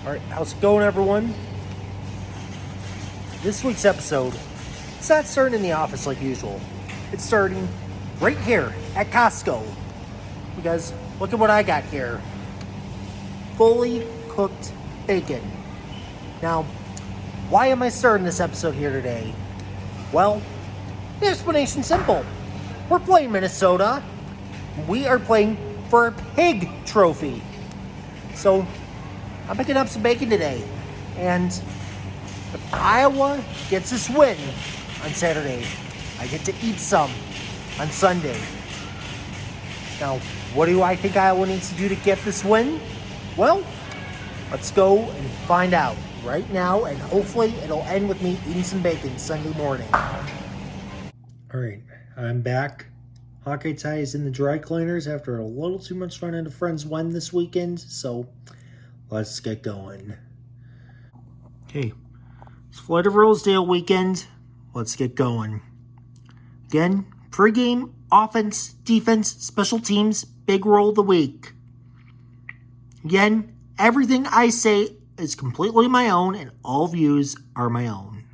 Alright, how's it going, everyone? This week's episode, it's not starting in the office like usual. It's starting right here at Costco. Because look at what I got here. Fully cooked bacon. Now, why am I starting this episode here today? Well, the explanation's simple. We're playing Minnesota. We are playing for a pig trophy. So, I'm picking up some bacon today. And if Iowa gets this win on Saturday, I get to eat some on Sunday. Now, what do I think Iowa needs to do to get this win? Well, let's go and find out right now, and hopefully it'll end with me eating some bacon Sunday morning. Alright, I'm back. Hawkeye tie is in the dry cleaners after a little too much fun at a friend's wedding this weekend, so let's get going. Okay, it's Floyd of Rosedale weekend. Let's get going. Again, pregame, offense, defense, special teams, big roll of the week. Again, everything I say is completely my own and all views are my own.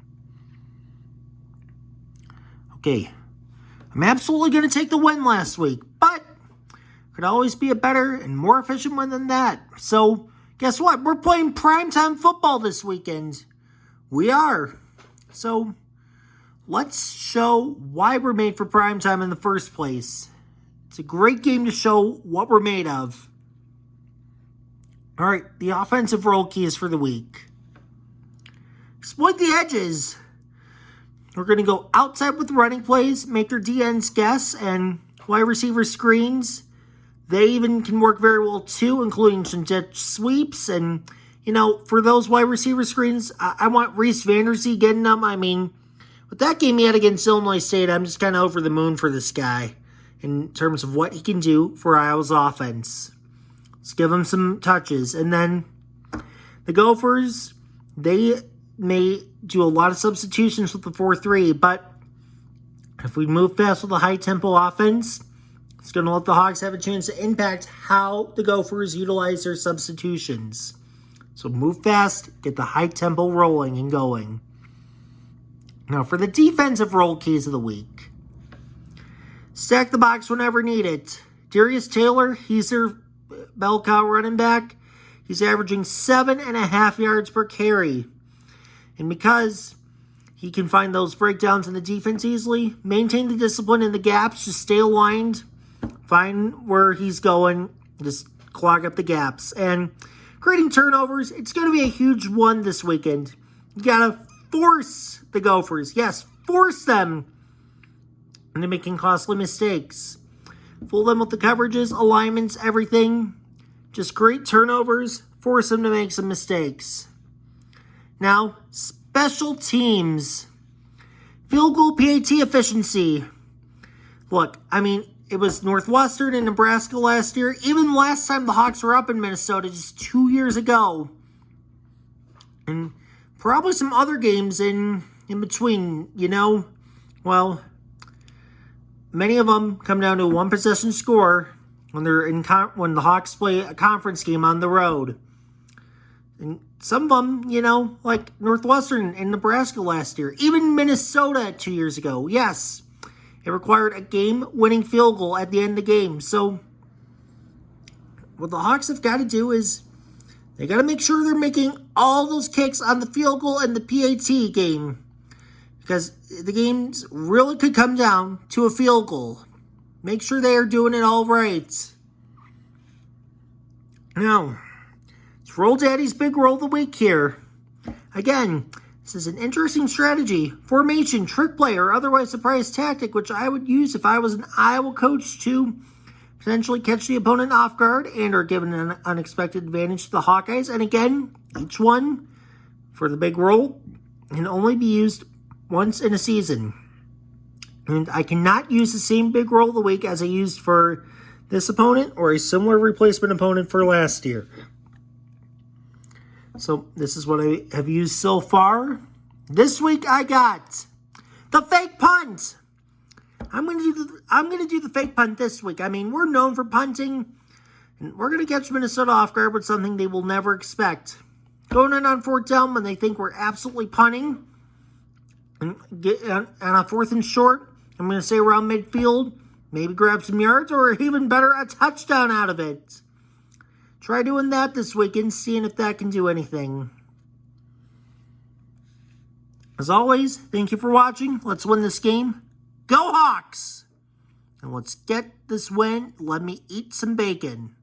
Okay, I'm absolutely going to take the win last week, but could always be a better and more efficient win than that. So, guess what? We're playing primetime football this weekend. We are. So, let's show why we're made for primetime in the first place. It's a great game to show what we're made of. All right, the offensive role keys for the week. Exploit the edges. We're going to go outside with running plays, make their DNs guess, and wide receiver screens. They even can work very well too, including some jet sweeps. And, you know, for those wide receiver screens, I want Reese Vanderzee getting them. I mean, with that game he had against Illinois State, I'm just kind of over the moon for this guy in terms of what he can do for Iowa's offense. Let's give him some touches. And then the Gophers, they may do a lot of substitutions with the 4-3, but if we move fast with a high-tempo offense, it's going to let the Hawks have a chance to impact how the Gophers utilize their substitutions. So move fast, get the high tempo rolling and going. Now for the defensive role keys of the week. Stack the box whenever needed. Darius Taylor, he's their bell cow running back. He's averaging 7.5 yards per carry. And because he can find those breakdowns in the defense easily, maintain the discipline in the gaps, just stay aligned, find where he's going, just clog up the gaps. And creating turnovers, it's going to be a huge one this weekend. You got to force the Gophers, yes, force them into making costly mistakes. Fool them with the coverages, alignments, everything. Just create turnovers, force them to make some mistakes. Now, special teams. Field goal PAT efficiency. Look, I mean, it was Northwestern and Nebraska last year. Even last time the Hawks were up in Minnesota, just 2 years ago. And probably some other games in between, you know. Well, many of them come down to a one-possession score when they're when the Hawks play a conference game on the road. And some of them, you know, like Northwestern and Nebraska last year. Even Minnesota 2 years ago. Yes, it required a game-winning field goal at the end of the game. So what the Hawks have got to do is they got to make sure they're making all those kicks on the field goal and the PAT game. Because the games really could come down to a field goal. Make sure they are doing it all right. Now, it's Rolldaddy's big roll of the week here. Again, this is an interesting strategy, formation, trick play, or otherwise surprise tactic, which I would use if I was an Iowa coach to potentially catch the opponent off guard and or give an unexpected advantage to the Hawkeyes. And again, each one for the big roll can only be used once in a season. And I cannot use the same big roll of the week as I used for this opponent or a similar replacement opponent for last year. So this is what I have used so far. This week I got the fake punt. I'm gonna do the fake punt this week. I mean, we're known for punting, and we're gonna catch Minnesota off guard with something they will never expect. going in on fourth down when they think we're absolutely punting, and get on a fourth and short, I'm going to say around midfield, maybe grab some yards, or even better, a touchdown out of it. Try doing that this weekend, seeing if that can do anything. As always, thank you for watching. Let's win this game. Go Hawks! And let's get this win. Let me eat some bacon.